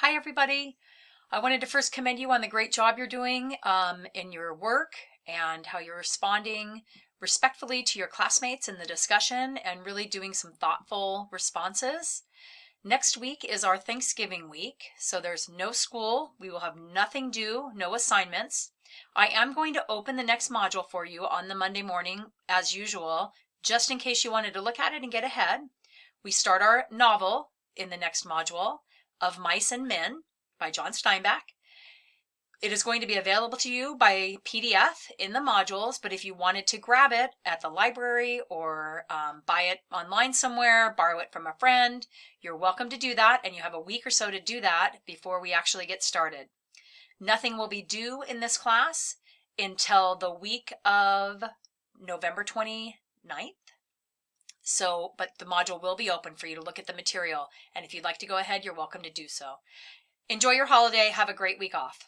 Hi, everybody. I wanted to first commend you on the great job you're doing in your work and how you're responding respectfully to your classmates in the discussion and really doing some thoughtful responses. Next week is our Thanksgiving week, so there's no school. We will have nothing due, no assignments. I am going to open the next module for you on the Monday morning as usual, just in case you wanted to look at it and get ahead. We start our novel in the next module of Mice and Men by John Steinbeck. It is going to be available to you by PDF in the modules, but if you wanted to grab it at the library or buy it online somewhere, borrow it from a friend, you're welcome to do that, and you have a week or so to do that before we actually get started. Nothing will be due in this class until the week of November 29th. So, but the module will be open for you to look at the material, and if you'd like to go ahead, you're welcome to do so. Enjoy your holiday. Have a great week off.